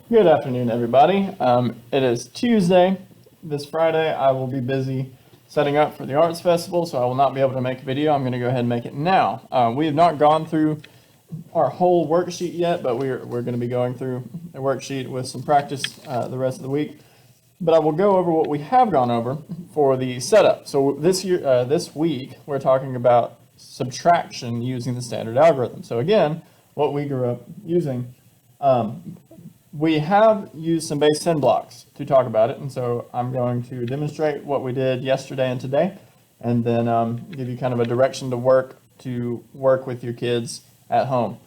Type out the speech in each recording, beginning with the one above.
Good afternoon, everybody. It is Tuesday. This Friday, I will be busy setting up for the Arts Festival, so I will not be able to make a video. I'm going to go ahead and make it now. We have not gone through our whole worksheet yet, but we're going to be going through a worksheet with some practice the rest of the week. But I will go over what we have gone over for the setup. So this week, we're talking about subtraction using the standard algorithm. So again, what we grew up using. We have used some base 10 blocks to talk about it, and so I'm going to demonstrate what we did yesterday and today, and then give you kind of a direction to work with your kids at home.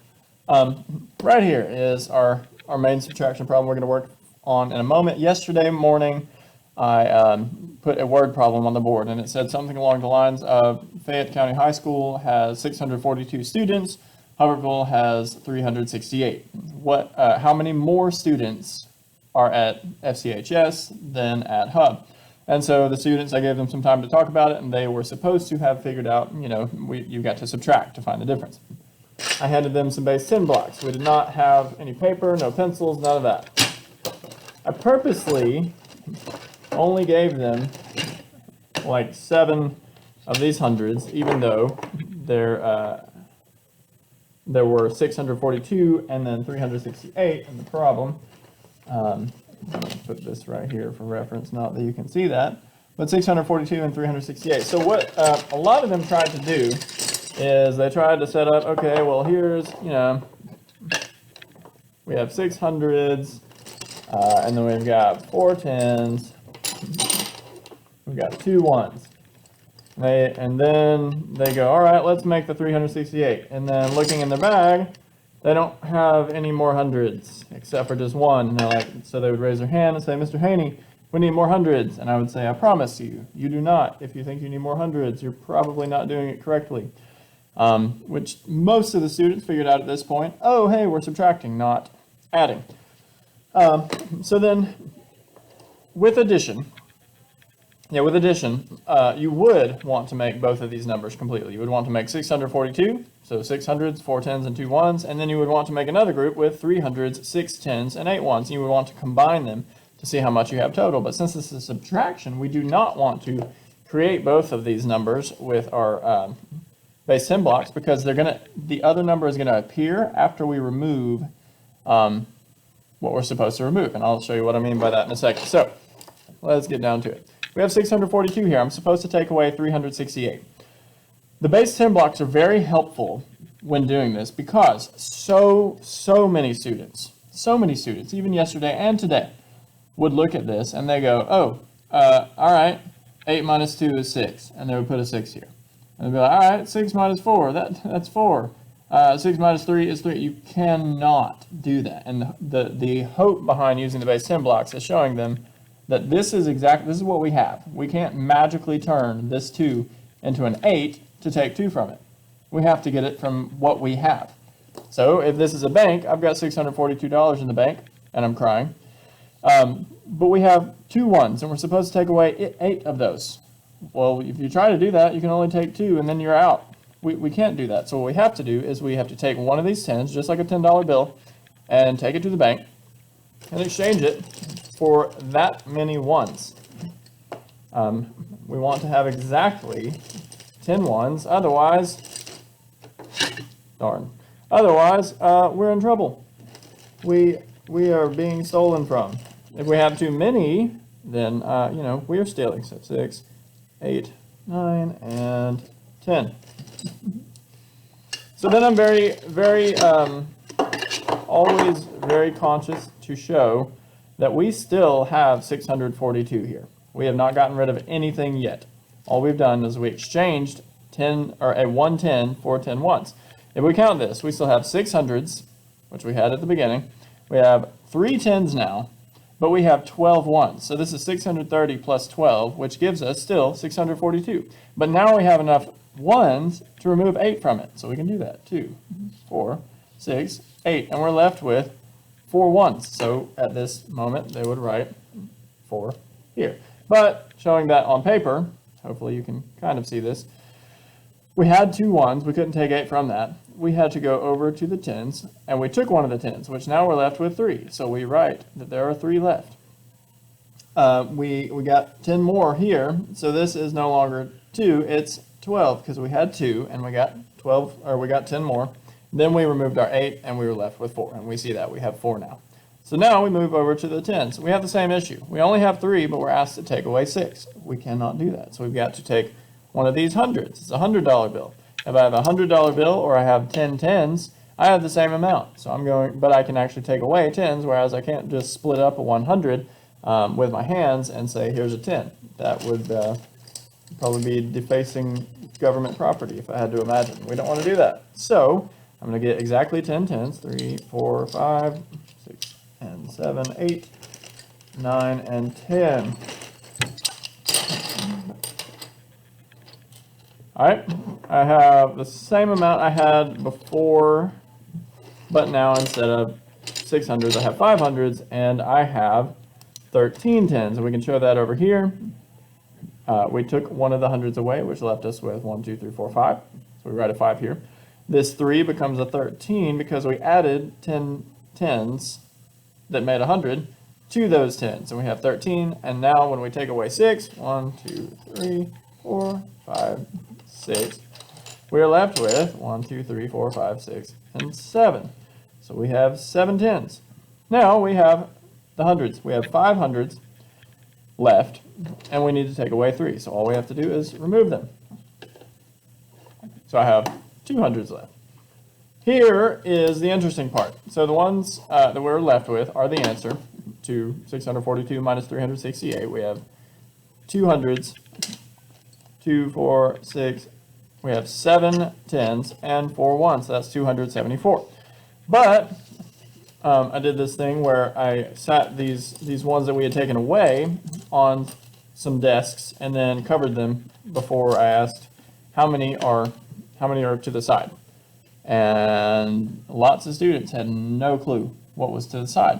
Right here is our main subtraction problem we're going to work on in a moment. Yesterday morning, I put a word problem on the board, and it said something along the lines of Fayette County High School has 642 students, Hubbardsville has 368. How many more students are at FCHS than at Hub? And so the students, I gave them some time to talk about it, and they were supposed to have figured out, you got to subtract to find the difference. I handed them some base 10 blocks. We did not have any paper, no pencils, none of that. I purposely only gave them like 7 of these hundreds, even though there were 642 and then 368 in the problem. I'm going to put this right here for reference, not that you can see that, but 642 and 368. So what a lot of them tried to do is they tried to set up, okay, well here's, we have 600s, and then we've got 4 10s, we've got 2 1s. And then they go, all right, let's make the 368. And then looking in the bag, they don't have any more hundreds except for just one. And they're like, so they would raise their hand and say, Mr. Haney, we need more hundreds. And I would say, I promise you, you do not. If you think you need more hundreds, you're probably not doing it correctly. Which most of the students figured out at this point, oh, hey, we're subtracting, not adding. So then with addition, you would want to make both of these numbers completely. You would want to make 642, so 600s, 4 10s, and 2 1s, and then you would want to make another group with 300s, 6 10s, and 8 1s, and you would want to combine them to see how much you have total. But since this is subtraction, we do not want to create both of these numbers with our base 10 blocks because the other number is going to appear after we remove what we're supposed to remove, and I'll show you what I mean by that in a second. So let's get down to it. We have 642 here. I'm supposed to take away 368. The base 10 blocks are very helpful when doing this because so many students, even yesterday and today, would look at this and they go, oh, all right, 8 minus 2 is 6. And they would put a 6 here. And they'd be like, all right, 6 minus 4, that's 4. 6 minus 3 is 3. You cannot do that. And the hope behind using the base 10 blocks is showing them that this is what we have. We can't magically turn this 2 into an 8 to take 2 from it. We have to get it from what we have. So if this is a bank, I've got $642 in the bank, and I'm crying. But we have 2 1s, and we're supposed to take away 8 of those. Well, if you try to do that, you can only take 2, and then you're out. We can't do that. So what we have to do is we have to take one of these 10s, just like a $10 bill, and take it to the bank, and exchange it for that many 1s. We want to have exactly 10 1s, otherwise, we're in trouble. We are being stolen from. If we have too many, then, we are stealing. So 6, 8, 9, and 10. So then I'm always very conscious to show that we still have 642 here. We have not gotten rid of anything yet. All we've done is we exchanged a 110 for 10 1s. If we count this, we still have 600s, which we had at the beginning. We have 3 10s now, but we have 12 1s. So this is 630 plus 12, which gives us still 642. But now we have enough 1s to remove 8 from it. So we can do that. 2, 4, 6, 8. And we're left with 4 1s. So at this moment, they would write 4 here. But showing that on paper, hopefully you can kind of see this, we had 2 1s. We couldn't take 8 from that. we had to go over to the tens, and we took one of the tens, which now we're left with 3. So we write that there are 3 left. We got 10 more here, so this is no longer 2, it's 12, because we had 2, and we got 12, or we got 10 more. Then we removed our 8, and we were left with 4, and we see that we have 4 now. So now we move over to the tens. We have the same issue. We only have 3, but we're asked to take away 6. We cannot do that, so we've got to take one of these hundreds. It's a $100 bill. If I have a $100 bill or I have 10 tens, I have the same amount. So I'm going, but I can actually take away tens, whereas I can't just split up a 100 with my hands and say, here's a 10. That would probably be defacing government property if I had to imagine. We don't want to do that. So I'm going to get exactly 10 tens, 3, 4, 5, 6, and 7, 8, 9, and 10. All right, I have the same amount I had before, but now instead of 600s, I have 500s, and I have 13 tens, and we can show that over here. We took one of the hundreds away, which left us with 1, 2, 3, 4, 5. So we write a 5 here. This 3 becomes a 13 because we added 10 tens that made 100 to those tens, and we have 13. And now when we take away 6, 1, 2, 3, 4, 5, 6, we're left with 1, 2, 3, 4, 5, 6, and 7. So we have 7 tens. Now we have the hundreds. We have 5 hundreds left, and we need to take away 3. So all we have to do is remove them. So I have 2 hundreds left. Here is the interesting part. So the ones that we're left with are the answer to 642 minus 368. We have 2 hundreds, 2, 4, 6. We have 7 tens and 4 ones. So that's 274. But I did this thing where I sat these ones that we had taken away on some desks and then covered them before I asked how many are to the side. And lots of students had no clue what was to the side.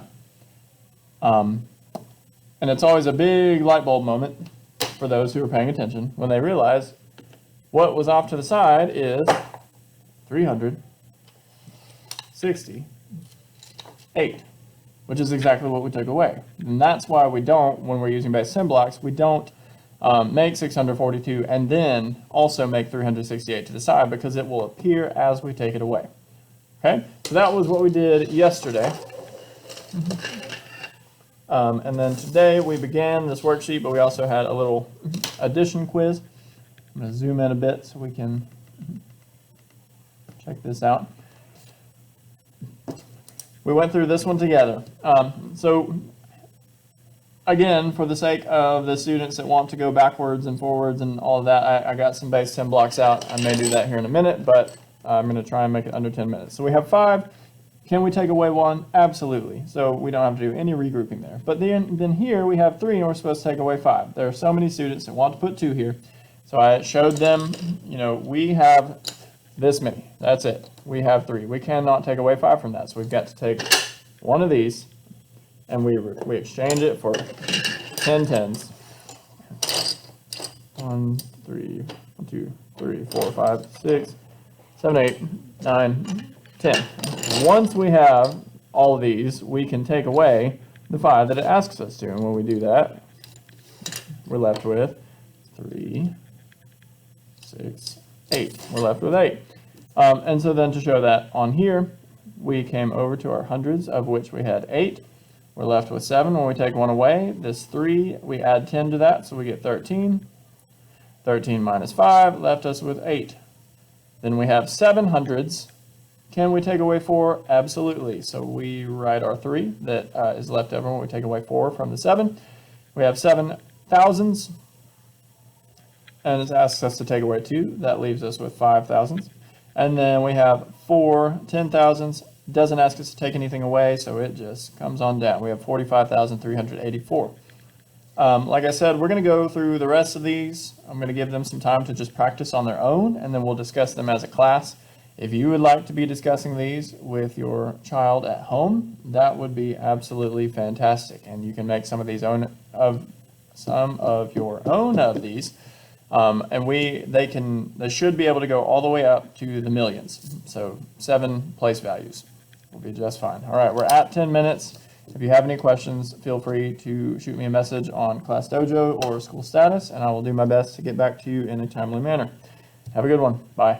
And it's always a big light bulb moment for those who are paying attention when they realize what was off to the side is 368, which is exactly what we took away. And that's why we don't, when we're using base 10 blocks, we don't make 642 and then also make 368 to the side, because it will appear as we take it away. Okay, so that was what we did yesterday. And then today we began this worksheet, but we also had a little addition quiz. I'm going to zoom in a bit so we can check this out. We went through this one together. So again, for the sake of the students that want to go backwards and forwards and all of that, I got some base 10 blocks out. I may do that here in a minute, but I'm going to try and make it under 10 minutes. So we have 5. Can we take away 1? Absolutely. So we don't have to do any regrouping there. But then here we have 3, and we're supposed to take away 5. There are so many students that want to put 2 here. So I showed them, we have this many. That's it. We have 3. We cannot take away 5 from that. So we've got to take one of these, and we exchange it for 10 tens. 1, 3, 2, 3, 4, 5, 6, 7, 8, 9, 10. Once we have all of these, we can take away the 5 that it asks us to. And when we do that, we're left with 3, 6, 8. We're left with 8. And so then to show that on here, we came over to our hundreds, of which we had 8. We're left with 7. When we take 1 away, this 3, we add 10 to that, so we get 13. 13 minus 5 left us with 8. Then we have 7 hundreds. Can we take away 4? Absolutely. So we write our 3 that is left over when we take away 4 from the 7. We have 7 thousands, and it asks us to take away 2. That leaves us with 5 thousands. And then we have 4 10,000s. Doesn't ask us to take anything away, so it just comes on down. We have 45,384. Like I said, we're going to go through the rest of these. I'm going to give them some time to just practice on their own, and then we'll discuss them as a class. If you would like to be discussing these with your child at home, that would be absolutely fantastic. And you can make some of your own of these And they should be able to go all the way up to the millions. So 7 place values will be just fine. All right, we're at 10 minutes. If you have any questions, feel free to shoot me a message on Class Dojo or School Status, and I will do my best to get back to you in a timely manner. Have a good one. Bye.